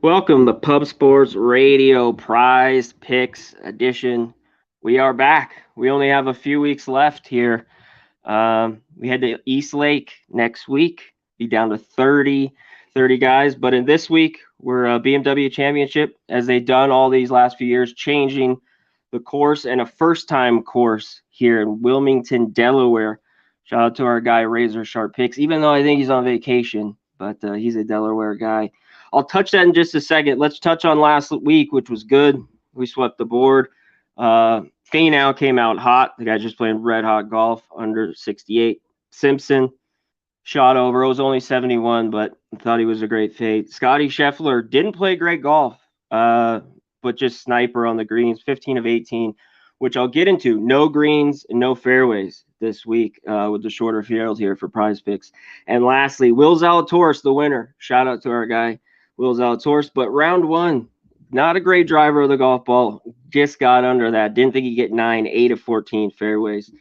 Welcome to Pub Sports Radio Prize Picks Edition. We are back. We only have a few weeks left here. We head to East Lake next week, be down to 30 guys. But in this week, we're a BMW Championship, as they've done all these last few years, changing the course and a first-time course here in Wilmington, Delaware. Shout out to our guy Razor Sharp Picks, even though I think he's on vacation, but he's a Delaware guy. I'll touch that in just a second. Let's touch on last week, which was good. We swept the board. Finau came out hot. The guy just playing red hot golf under 68. Simpson shot over. It was only 71, but I thought he was a great fade. Scotty Scheffler didn't play great golf, but just sniper on the greens, 15 of 18, which I'll get into. No greens and no fairways this week with the shorter field here for Prize Picks. And lastly, Will Zalatoris, the winner. Shout out to our guy, Will Zalatoris. But round one, not a great driver of the golf ball. Just got under that. Didn't think he'd get 9, 8 of 14 fairways.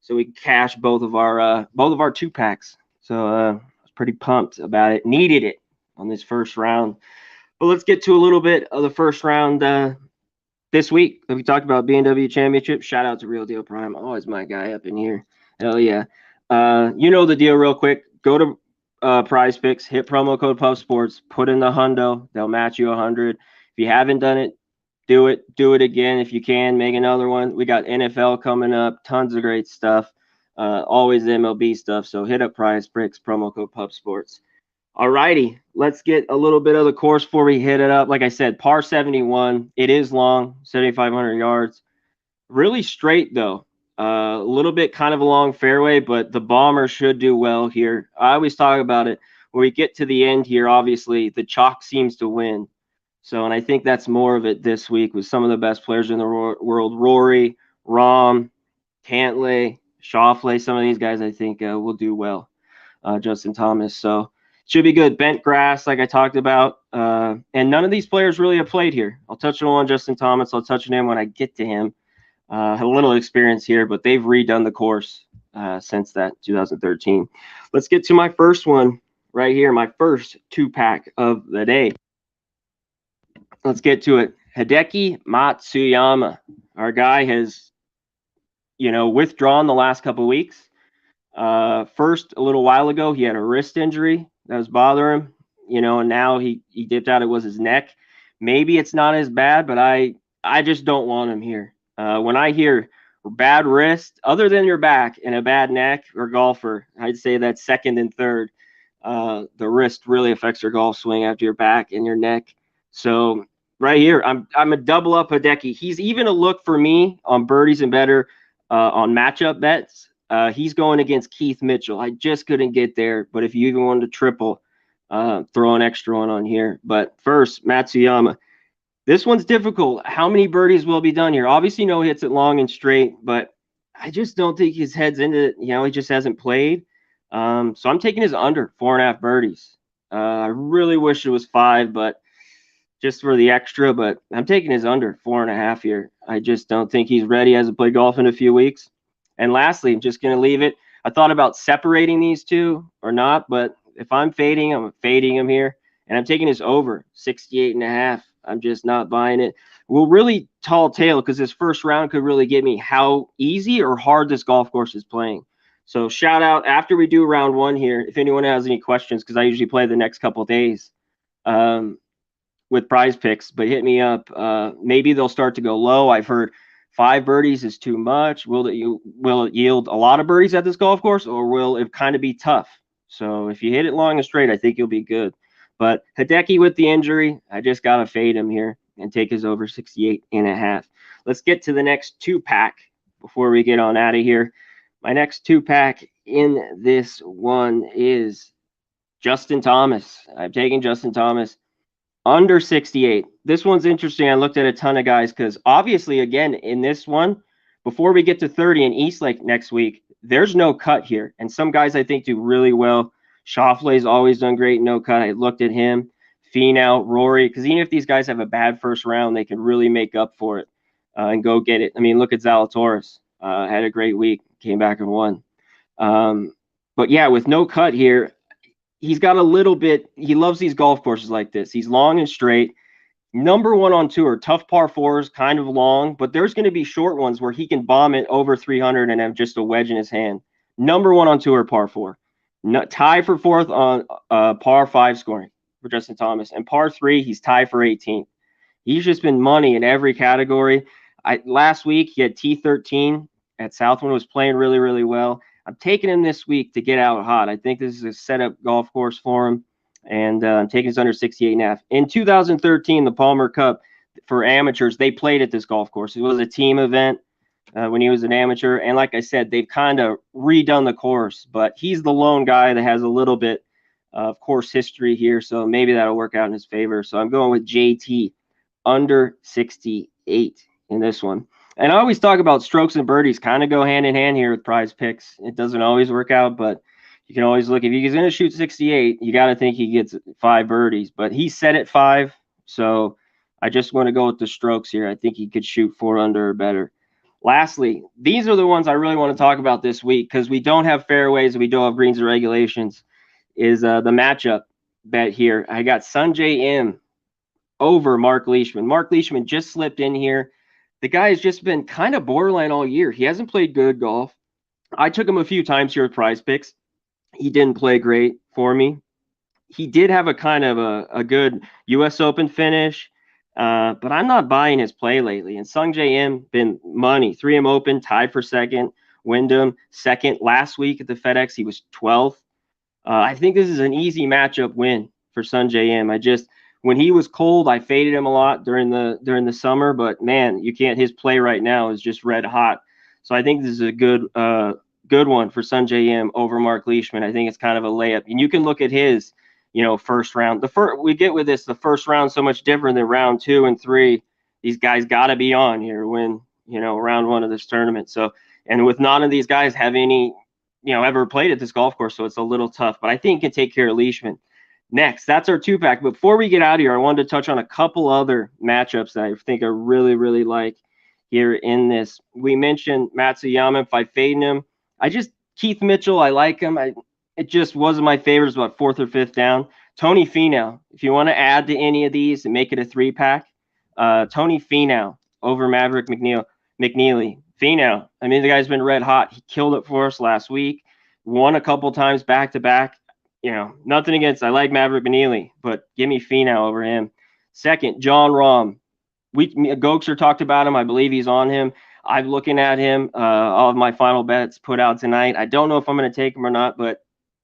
So we cashed both of our two packs. So I was pretty pumped about it. Needed it on this first round. But let's get to a little bit of the first round this week that we talked about. BMW Championship. Shout out to Real Deal Prime. Always my guy up in here. Hell yeah. You know the deal real quick. Go to Prize Picks, hit promo code Puff Sports, put in the hundo. They'll match you 100. If you haven't done it, do it again if you can. Make another one. We got NFL coming up, tons of great stuff. Always MLB stuff. So hit up Prize Picks, promo code Puff Sports. Alrighty, let's get a little bit of the course before we hit it up. Like I said, par 71. It is long, 7,500 yards. Really straight though. A little bit kind of a long fairway, but the bomber should do well here. I always talk about it. When we get to the end here, obviously, the chalk seems to win. So, and I think that's more of it this week with some of the best players in the world. Rory, Rahm, Cantlay, Schauffele, some of these guys I think will do well. Justin Thomas. So, should be good. Bent grass, like I talked about. And none of these players really have played here. I'll touch on Justin Thomas. I'll touch on him when I get to him. Have a little experience here, but they've redone the course since that 2013. Let's get to my first one right here, my first two-pack of the day. Let's get to it. Hideki Matsuyama. Our guy has, withdrawn the last couple of weeks. First, a little while ago, he had a wrist injury that was bothering him, and now he dipped out. It was his neck. Maybe it's not as bad, but I just don't want him here. When I hear bad wrist, other than your back and a bad neck or golfer, I'd say that's second and third. The wrist really affects your golf swing after your back and your neck. So right here, I'm a double up Hideki. He's even a look for me on birdies and better on matchup bets. He's going against Keith Mitchell. I just couldn't get there, but if you even wanted to triple, throw an extra one on here. But first, Matsuyama. This one's difficult. How many birdies will be done here? Obviously, no hits it long and straight, but I just don't think his head's into it. He just hasn't played. So I'm taking his under 4.5 birdies. I really wish it was 5, but just for the extra. But I'm taking his under 4.5 here. I just don't think he's ready. He hasn't played golf in a few weeks. And lastly, I'm just going to leave it. I thought about separating these two or not, but if I'm fading him here. And I'm taking his over 68.5. I'm just not buying it. We'll really tall tale because this first round could really get me how easy or hard this golf course is playing. So shout out after we do round one here, if anyone has any questions, because I usually play the next couple of days with Prize Picks, but hit me up. Maybe they'll start to go low. I've heard 5 birdies is too much. Will it yield a lot of birdies at this golf course, or will it kind of be tough? So if you hit it long and straight, I think you'll be good. But Hideki with the injury, I just got to fade him here and take his over 68.5. Let's get to the next two-pack before we get on out of here. My next two-pack in this one is Justin Thomas. I'm taking Justin Thomas under 68. This one's interesting. I looked at a ton of guys because obviously, again, in this one, before we get to 30 in Eastlake next week, there's no cut here. And some guys I think do really well. Schauffele's always done great, no cut. I looked at him, Finau, Rory, because even if these guys have a bad first round, they can really make up for it and go get it. I mean, look at Zalatoris. Had a great week, came back and won. But yeah, with no cut here, he's got a little bit. He loves these golf courses like this. He's long and straight. Number one on tour, tough par fours, kind of long, but there's going to be short ones where he can bomb it over 300 and have just a wedge in his hand. Number one on tour, par four. No, tie for fourth on par five scoring for Justin Thomas. And par three, he's tied for 18th. He's just been money in every category. Last week, he had T13 at Southwind, was playing really, really well. I'm taking him this week to get out hot. I think this is a setup golf course for him, and I'm taking his under 68.5. In 2013, the Palmer Cup for amateurs, they played at this golf course. It was a team event when he was an amateur, and like I said, they've kind of redone the course, but he's the lone guy that has a little bit of course history here, so maybe that'll work out in his favor. So I'm going with JT under 68 in this one. And I always talk about strokes and birdies kind of go hand in hand here with prize picks. It doesn't always work out, but you can always look. If he's going to shoot 68, you got to think he gets 5 birdies. But he's set at 5, so I just want to go with the strokes here. I think he could shoot 4 under or better. Lastly, these are the ones I really want to talk about this week because we don't have fairways and we don't have greens and regulations, is the matchup bet here. I got Sungjae Im over Mark Leishman. Mark Leishman just slipped in here. The guy has just been kind of borderline all year. He hasn't played good golf. I took him a few times here with prize picks. He didn't play great for me. He did have a kind of a good U.S. Open finish, but I'm not buying his play lately. And Sungjae Im been money. 3M Open, tied for second. Wyndham, second. Last week at the FedEx, he was 12th. I think this is an easy matchup win for Sungjae Im. When he was cold, I faded him a lot during the summer, but man, you can't. His play right now is just red hot. So I think this is a good one for Sungjae Im over Mark Leishman. I think it's kind of a layup, and you can look at his, first round. We get with this, the first round so much different than round 2 and 3. These guys got to be on here when round 1 of this tournament. So, and with none of these guys have any ever played at this golf course, so it's a little tough. But I think he can take care of Leishman. Next, that's our 2-pack. Before we get out of here, I wanted to touch on a couple other matchups that I think I really, really like here in this. We mentioned Matsuyama. If I fade him, Keith Mitchell, I like him. It just wasn't my favorite. It's about 4th or 5th down. Tony Finau, if you want to add to any of these and make it a 3-pack, Tony Finau over Maverick McNeely. Finau, I mean, the guy's been red hot. He killed it for us last week. Won a couple times back-to-back. Nothing against. I like Maverick McNeely, but give me Finau over him. Second, Jon Rahm. Gokster talked about him. I believe he's on him. I'm looking at him. All of my final bets put out tonight. I don't know if I'm going to take him or not, but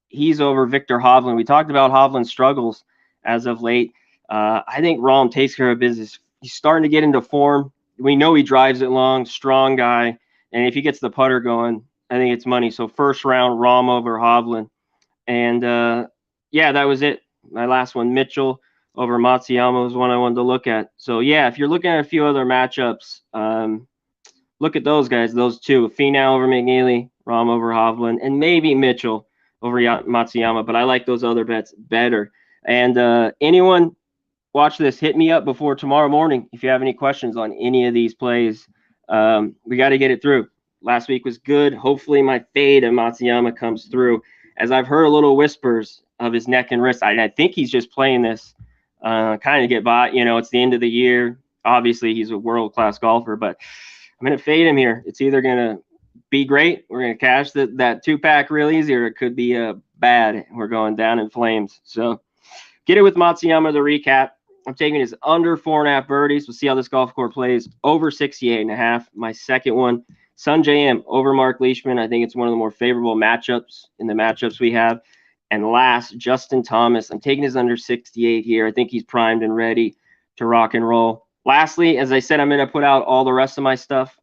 he's over Victor Hovland. We talked about Hovland's struggles as of late. I think Rahm takes care of business. He's starting to get into form. We know he drives it long, strong guy, and if he gets the putter going, I think it's money. So first round, Rahm over Hovland. And, that was it. My last one, Mitchell over Matsuyama, was one I wanted to look at. So, if you're looking at a few other matchups, look at those guys, those two. Finau over McNeely, Rahm over Hovland, and maybe Mitchell over Matsuyama. But I like those other bets better. And anyone watch this, hit me up before tomorrow morning if you have any questions on any of these plays. We got to get it through. Last week was good. Hopefully my fade of Matsuyama comes through, as I've heard a little whispers of his neck and wrist. I think he's just playing this kind of get by. It's the end of the year. Obviously, he's a world-class golfer, but I'm going to fade him here. It's either going to be great, we're going to cash that 2-pack real easy, or it could be bad. We're going down in flames. So get it with Matsuyama, the recap. I'm taking his under 4.5 birdies. We'll see how this golf course plays. Over 68.5. My second one, Sungjae Im over Mark Leishman. I think it's one of the more favorable matchups in the matchups we have. And last, Justin Thomas. I'm taking his under 68 here. I think he's primed and ready to rock and roll. Lastly, as I said, I'm going to put out all the rest of my stuff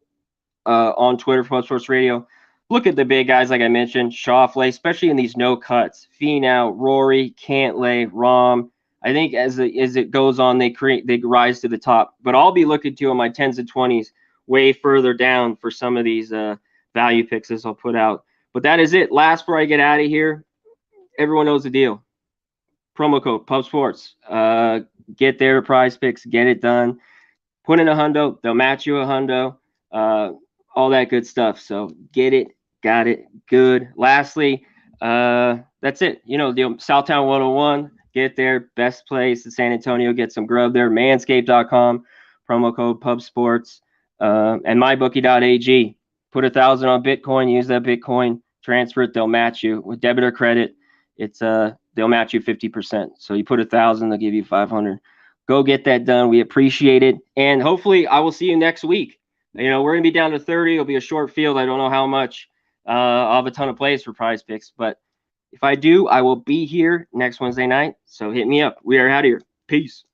on Twitter for Pub Sports Radio. Look at the big guys like I mentioned, Schauffele, especially in these no cuts. Finau, Rory, Cantlay, Rahm. I think as it goes on, they rise to the top. But I'll be looking to on my 10s and 20s way further down for some of these value picks as I'll put out. But that is it. Last, before I get out of here, everyone knows the deal. Promo code Pub Sports. Get their prize picks, get it done. Put in a hundo, they'll match you a hundo. All that good stuff. So get it, got it, good. Lastly, the that's it. You know, the Southtown 101, get there, best place in San Antonio, get some grub there. Manscaped.com, promo code PubSports, and mybookie.ag. Put 1,000 on Bitcoin, use that Bitcoin, transfer it, they'll match you with debit or credit. It's they'll match you 50%. So you put 1,000, they'll give you 500. Go get that done. We appreciate it, and hopefully I will see you next week. You know, we're gonna be down to 30. It'll be a short field. I don't know how much. I'll have a ton of plays for Prize Picks, but if I do, I will be here next Wednesday night. So hit me up. We are out of here. Peace.